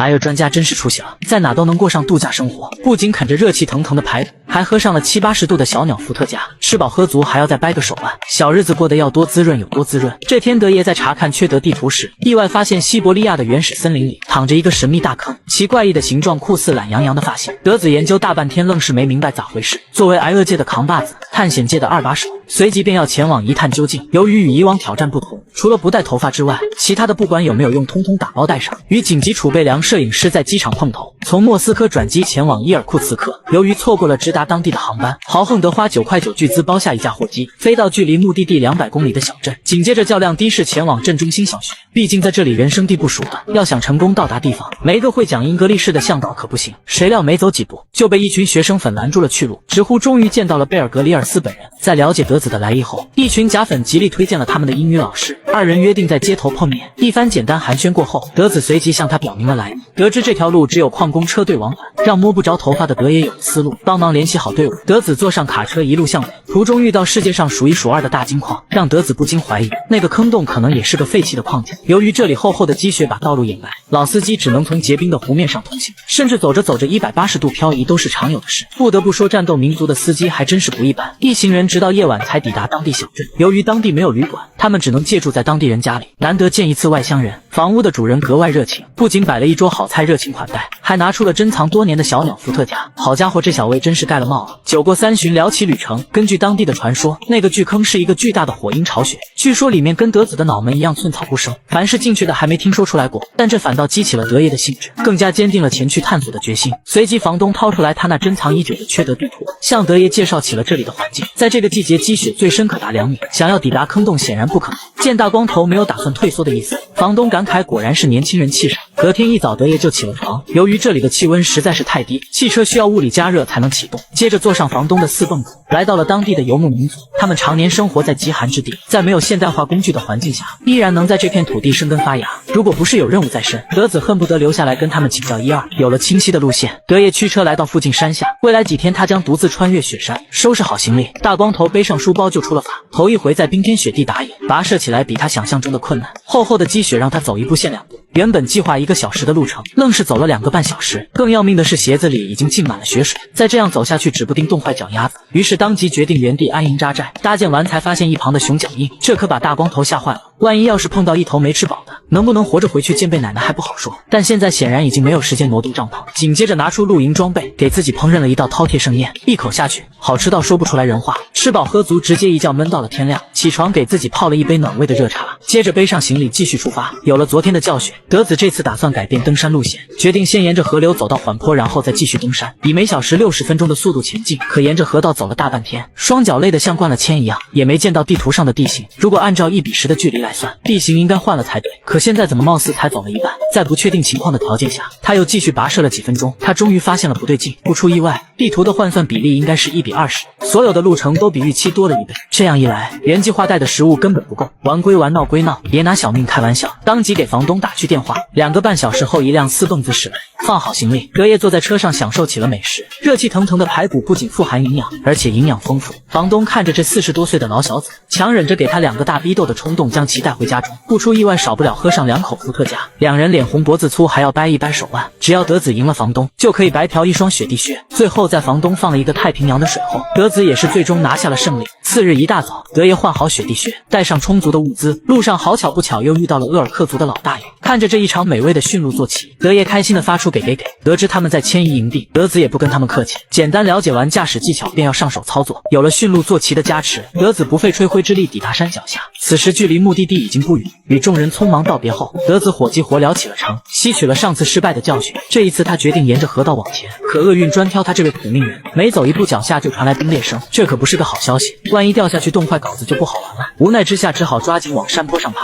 哎呦，专家真是出息了，在哪都能过上度假生活，不仅啃着热气腾腾的排骨，还喝上了70-80度的小鸟伏特加，吃饱喝足还要再掰个手腕，小日子过得要多滋润有多滋润。这天德爷在查看缺德地图时，意外发现西伯利亚的原始森林里躺着一个神秘大坑，其怪异的形状酷似懒洋洋的发型。德子研究大半天，愣是没明白咋回事。作为挨饿界的扛把子，探险界的二把手，随即便要前往一探究竟。由于与以往挑战不同，除了不带头发之外，其他的不管有没有用，通通打包带上。与紧急储备粮摄影师在机场碰头，从莫斯科转机前往伊尔库茨克。由于错过了直达当地的航班，豪横德花9块9巨资包下一架货机，飞到距离目的地200公里的小镇，紧接着较量的士前往镇中心小学。毕竟在这里人生地不熟的，要想成功到达地方，没个会讲英格利式的向导可不行。谁料没走几步，就被一群学生粉拦住了去路，直呼终于见到了贝尔格里尔斯本人。在了解德子的来意后，一群假粉极力推荐了他们的英语老师，二人约定在街头碰面。一番简单寒暄过后，德子随即向他表明了来意。得知这条路只有矿工车队往返，让摸不着头发的德也有了思路，帮忙联系好队伍。德子坐上卡车一路向北，途中遇到世界上数一数二的大金矿，让德子不禁怀疑那个坑洞可能也是个废弃的矿井。由于这里厚厚的积雪把道路掩埋，老司机只能从结冰的湖面上通行，甚至走着走着180度漂移都是常有的事。不得不说，战斗民族的司机还真是不一般。一行人直到夜晚才抵达当地小镇，由于当地没有旅馆，他们只能借住在当地人家里。难得见一次外乡人，房屋的主人格外热情，不仅摆了一桌好菜热情款待，还拿出了珍藏多年的小鸟伏特加。好家伙，这小魏真是盖了帽了。酒过3巡，聊起旅程。根据当地的传说，那个巨坑是一个巨大的火鹰巢穴，据说里面跟德子的脑门一样寸草不生，凡是进去的还没听说出来过。但这反倒激起了德爷的兴致，更加坚定了前去探索的决心。随即房东掏出来他那珍藏已久的缺德地图，向德爷介绍起了这里的环境。在这个季节积雪最深可达2米，想要抵达坑洞显然不可能。见大光头没有打算退缩的意思，房东感慨果然是年轻人气盛。隔天一早德爷就起了床，由于这里的气温实在是太低，汽车需要物理加热才能启动。接着坐上房东的4蹦子，来到了当地的游牧民族。他们常年生活在极寒之地，在没有现代化工具的环境下，依然能在这片土地生根发芽。如果不是有任务在身，德子恨不得留下来跟他们请教一二。有了清晰的路线，德爷驱车来到附近山下。未来几天他将独自穿越雪山，收拾好行李。大光头背上书包就出了发，头一回在冰天雪地打野，跋涉起来比他想象中的困难。厚厚的积雪让他走一步限2步，原本计划1个小时的路程，愣是走了2个半小时。更要命的是鞋子里已经浸满了雪水，再这样走下去指不定冻坏脚丫子。于是当即决定原地安营扎寨。搭建完才发现一旁的熊脚印，这可把大光头吓坏了。万一要是碰到一头没吃饱的，能不能活着回去见贝奶奶还不好说。但现在显然已经没有时间挪动帐篷，紧接着拿出露营装备，给自己烹饪了一道饕餮盛宴。一口下去，好吃到说不出来人话。吃饱喝足，直接一觉闷到了天亮。起床给自己泡了一杯暖胃的热茶，接着背上行李继续出发。有了昨天的教训，德子这次打算改变登山路线，决定先沿着河流走到缓坡，然后再继续登山，以每小时60分钟的速度前进。可沿着河道走了大半天，双脚累得像灌了铅一样，也没见到地图上的地形。如果按照1:10的距离来算，地形应该换了才对，可现在怎么貌似才走了一半？在不确定情况的条件下，他又继续跋涉了几分钟，他终于发现了不对劲。不出意外，地图的换算比例应该是1:20，所有的路程都比预期多了1倍。这样一来，原计划带的食物根本不够。玩归玩，闹归闹，别拿小命开玩笑。当即给房东打去电话。2个半小时后，一辆4蹦子驶来，放好行李，德爷坐在车上享受起了美食。热气腾腾的排骨不仅富含营养，而且营养丰富。房东看着这40多岁的老小子，强忍着给他2个大逼斗的冲动，将其带回家中。不出意外，少不了喝上2口伏特加。2人脸红脖子粗，还要掰一掰手腕。只要德子赢了房东，就可以白嫖1双雪地靴。最后在房东放了一个太平洋的水后，德子也是最终拿下了胜利。次日一大早，德爷换好雪地靴，带上充足的物资，路上好巧不巧又遇到了鄂尔克族的老大爷。看着这一场美味的驯鹿坐骑，德爷开心地发出给。得知他们在迁移营地，德子也不跟他们客气，简单了解完驾驶技巧，便要上手操作。有了驯鹿坐骑的加持，德子不费吹灰之力抵达山脚下。此时距离目的地已经不远，与众人匆忙道别后，德子火急火燎起了程，吸取了上次失败的教训。这一次他决定沿着河道往前，可厄运专挑他这位苦命人，每走一步脚下就传来冰裂声，这可不是个好消息，万一掉下去冻坏稿子就不好玩了。无奈之下，只好抓紧往山坡上爬。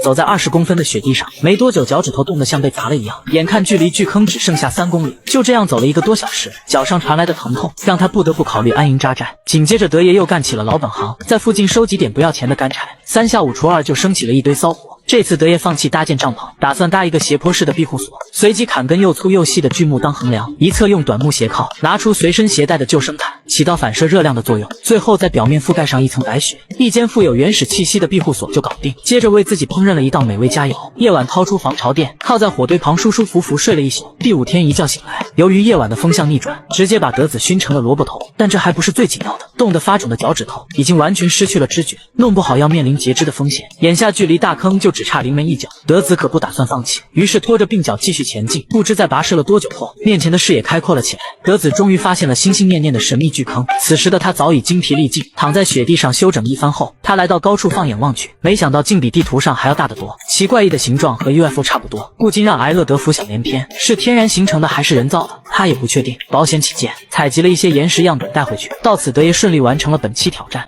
走在20公分的雪地上，没多久脚趾头冻得像被砸了一样，眼看距离巨坑只剩下3公里，就这样走了1个多小时，脚上传来的疼痛让他不得不考虑安营扎寨。紧接着德爷又干起了老本行，在附近收集点不要钱的干柴，3下5除2就升起了一堆骚火。这次德爷放弃搭建帐篷，打算搭一个斜坡式的庇护所，随即砍根又粗又细的巨木当横梁，一侧用短木斜靠，拿出随身携带的救生毯。起到反射热量的作用，最后在表面覆盖上一层白雪，一间富有原始气息的庇护所就搞定。接着为自己烹饪了一道美味佳肴，夜晚掏出防潮垫，靠在火堆旁舒舒服服睡了一宿。第5天一觉醒来，由于夜晚的风向逆转，直接把德子熏成了萝卜头。但这还不是最紧要的，冻得发肿的脚趾头已经完全失去了知觉，弄不好要面临截肢的风险。眼下距离大坑就只差临门一脚，德子可不打算放弃，于是拖着病脚继续前进。不知在跋涉了多久后，面前的视野开阔了起来，德子终于发现了心心念念的神秘巨坑。此时的他早已精疲力尽，躺在雪地上休整一番后，他来到高处放眼望去，没想到竟比地图上还要大得多。其怪异的形状和 UFO 差不多，不禁让埃勒德浮想联翩，是天然形成的还是人造的，他也不确定。保险起见，采集了一些岩石样本带回去。到此，德爷顺利完成了本期挑战。